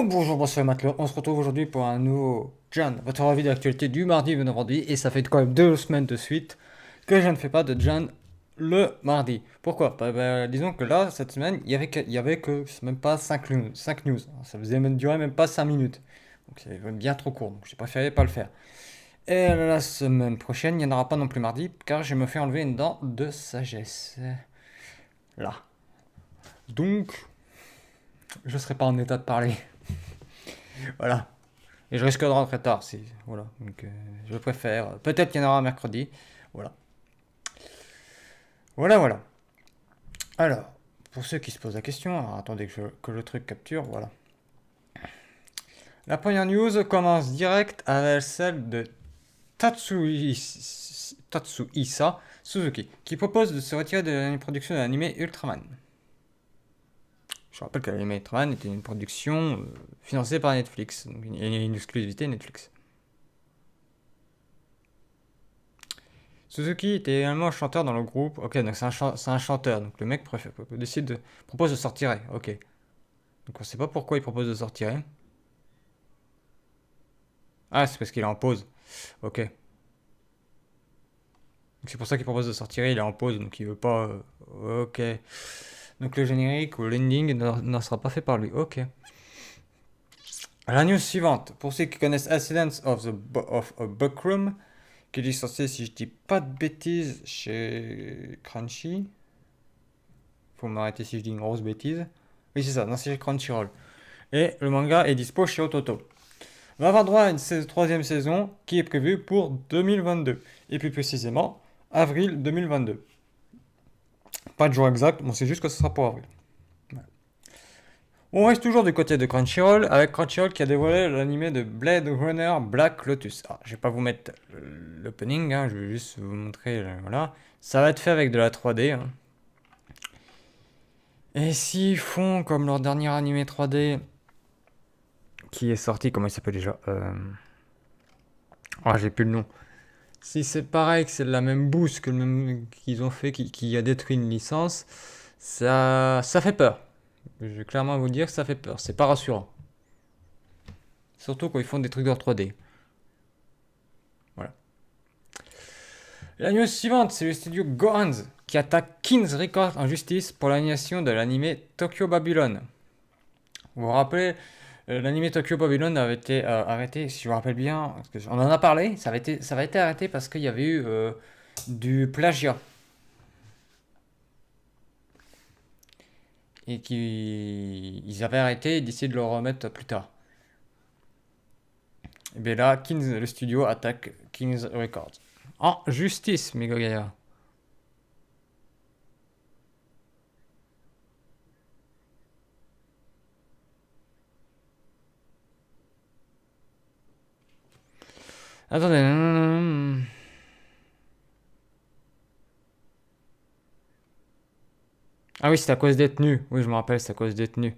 Bonjour, bonsoir Matelot. On se retrouve aujourd'hui pour un nouveau John, votre avis d'actualité du mardi et du vendredi. Et ça fait quand même 2 semaines de suite que je ne fais pas de John le mardi. Pourquoi? Disons que là, cette semaine, il y avait que même pas 5 news. Ça faisait même durer même pas 5 minutes. Donc c'est bien trop court. Donc j'ai préféré pas le faire. Et la semaine prochaine, il n'y en aura pas non plus mardi, car je me fais enlever une dent de sagesse. Là. Donc, je serai pas en état de parler. Voilà. Et je risque de rentrer tard, si. Voilà. Donc, je préfère. Peut-être qu'il y en aura un mercredi. Voilà. Voilà, voilà. Alors, pour ceux qui se posent la question, alors attendez que le truc capture. Voilà. La première news commence direct avec celle de Tatsuhisa Suzuki, qui propose de se retirer de la production de l'anime Ultraman. Je rappelle que l'anime Ultraman était une production financée par Netflix, donc une exclusivité Netflix. Suzuki était également chanteur dans le groupe. Ok, donc c'est un chanteur. Donc le mec propose de sortir. Ok. Donc on sait pas pourquoi il propose de sortir. Ah, c'est parce qu'il est en pause. Ok. Donc c'est pour ça qu'il propose de sortir. Il est en pause, donc il veut pas. Ok. Donc le générique ou l'ending n'en sera pas fait par lui. Ok. La news suivante. Pour ceux qui connaissent Accidents of a Bookroom, qui est licencié, si je dis pas de bêtises, chez Crunchy. Faut m'arrêter si je dis une grosse bêtise. Oui, c'est ça, dans chez Crunchyroll. Et le manga est dispo chez Ototo. On va avoir droit à une troisième saison qui est prévue pour 2022. Et plus précisément, avril 2022. Pas de jour exact, on sait juste que ce sera pour avril. Voilà. On reste toujours du côté de Crunchyroll, avec Crunchyroll qui a dévoilé l'anime de Blade Runner Black Lotus. Alors, je vais pas vous mettre l'opening, hein, je vais juste vous montrer, voilà. Ça va être fait avec de la 3D. Hein. Et s'ils font comme leur dernier animé 3D, qui est sorti, comment il s'appelle déjà Ah, j'ai plus le nom. Si c'est pareil, que c'est la même bouse que le même qu'ils ont fait, qui a détruit une licence, ça fait peur. Je vais clairement vous dire que ça fait peur. C'est pas rassurant. Surtout quand ils font des trucs en 3D. Voilà. La news suivante, c'est le studio Gohans qui attaque King's Records en justice pour l'animation de l'anime Tokyo Babylon. Vous vous rappelez, l'anime Tokyo Babylon avait été arrêté, si je me rappelle bien, parce on en a parlé, ça avait été arrêté parce qu'il y avait eu du plagiat. Et qu'ils avaient arrêté et décidé de le remettre plus tard. Et bien là, le studio attaque King's Records. En justice, mes gars. Attendez. Ah oui, c'est à cause des tenues. Oui, je me rappelle, c'est à cause des tenues.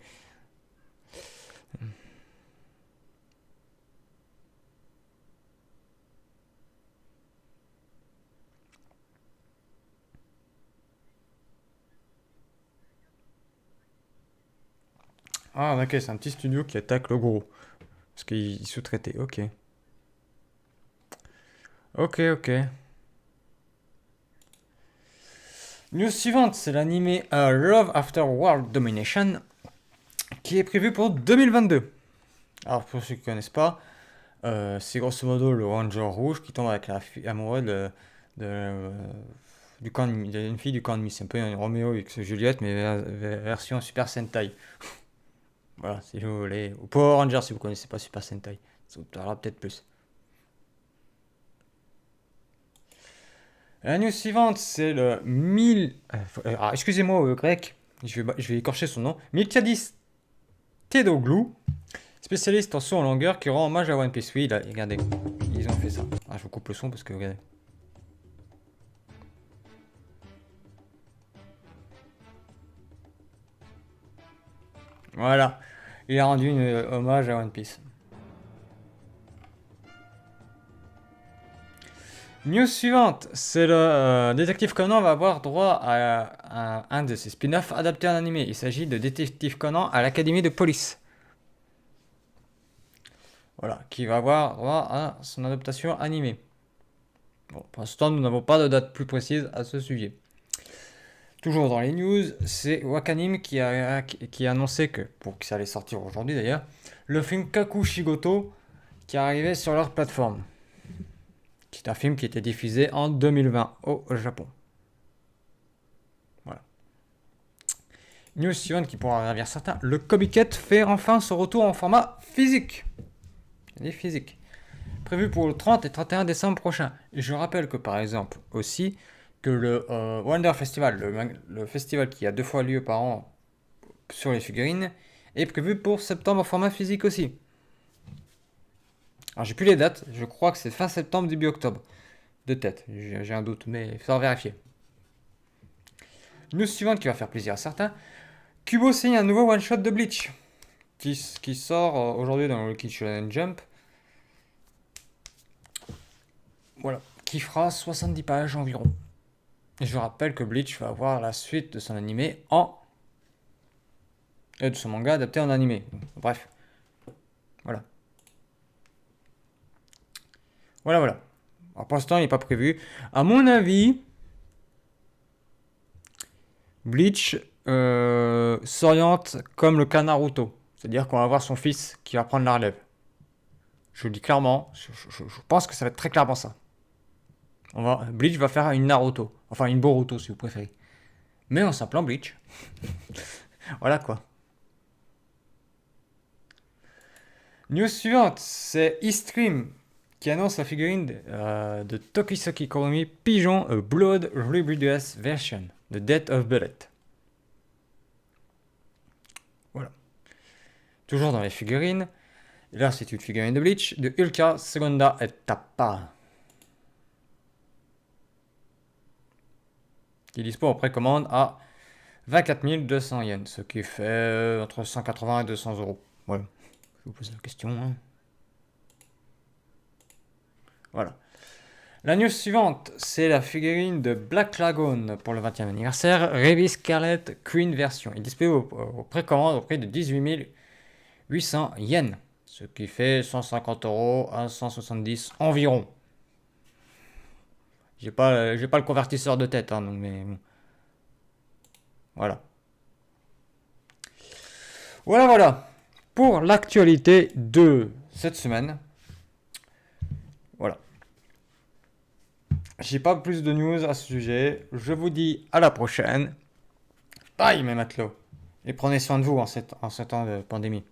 Ah, ok, c'est un petit studio qui attaque le gros. Parce qu'il sous-traitait, ok. Ok. News suivante, c'est l'anime Love After World Domination qui est prévu pour 2022. Alors, pour ceux qui ne connaissent pas, c'est grosso modo le Ranger rouge qui tombe avec la fille amoureuse de- du camp d'une fille du camp ennemi. C'est un peu un Roméo avec Juliette, mais version Super Sentai. Voilà, si vous voulez. Ou Power Rangers si vous connaissez pas Super Sentai. Ça vous parlera peut-être plus. La news suivante, c'est le 1000. Excusez-moi, grec, je vais écorcher son nom. Miltiadis Tedoglou, spécialiste en saut en longueur qui rend hommage à One Piece. Oui, là, regardez, ils ont fait ça. Ah, je vous coupe le son parce que regardez. Voilà, il a rendu un hommage à One Piece. News suivante, c'est le Détective Conan va avoir droit à un de ses spin-offs adaptés en animé. Il s'agit de Détective Conan à l'Académie de police. Voilà, qui va avoir droit à son adaptation animée. Bon, pour l'instant, nous n'avons pas de date plus précise à ce sujet. Toujours dans les news, c'est Wakanim qui a annoncé que, pour que ça allait sortir aujourd'hui d'ailleurs, le film Kakushigoto qui arrivait sur leur plateforme. C'est un film qui était diffusé en 2020 au Japon. Voilà. News suivante qui pourra ravir certains, le Comiket fait enfin son retour en format physique. Il est physique. Prévu pour le 30 et 31 décembre prochain. Et je rappelle que par exemple aussi, que le Wonder Festival, le festival qui a 2 fois lieu par an sur les figurines, est prévu pour septembre en format physique aussi. Alors j'ai plus les dates, je crois que c'est fin septembre, début octobre. De tête, j'ai un doute, mais il faudra vérifier. News suivante qui va faire plaisir à certains. Kubo signe un nouveau one-shot de Bleach qui sort aujourd'hui dans le Lucky Shonen Jump. Voilà, qui fera 70 pages environ. Et je rappelle que Bleach va avoir la suite de son animé de son manga adapté en animé. Bref. Voilà. Voilà. Alors pour l'instant, il n'est pas prévu. À mon avis, Bleach s'oriente comme le cas Naruto. C'est-à-dire qu'on va voir son fils qui va prendre la relève. Je le dis clairement, je pense que ça va être très clairement ça. Bleach va faire une Naruto. Enfin, une Boruto si vous préférez. Mais en s'appelant Bleach. Voilà quoi. News suivante, c'est Eastream qui annonce la figurine de Tokisaki Koromi Pigeon a Blood Rebirth Version, The Death of Bullet. Voilà. Toujours dans les figurines. Là, c'est une figurine de Bleach de Ultra Seconda Etapa. Qui est dispo en précommande à 24 200 yens, ce qui fait entre 180 et 200 euros. Voilà. Je vous pose la question. Hein. Voilà. La news suivante, c'est la figurine de Black Lagoon pour le 20e anniversaire, Revis Scarlet Queen version. Il est disponible au précommande au prix de 18 800 yens, ce qui fait 150 euros à 170 environ. J'ai pas le convertisseur de tête, hein, donc mais voilà. Voilà. Pour l'actualité de cette semaine. Voilà. J'ai pas plus de news à ce sujet. Je vous dis à la prochaine. Bye mes matelots. Et prenez soin de vous en ce temps de pandémie.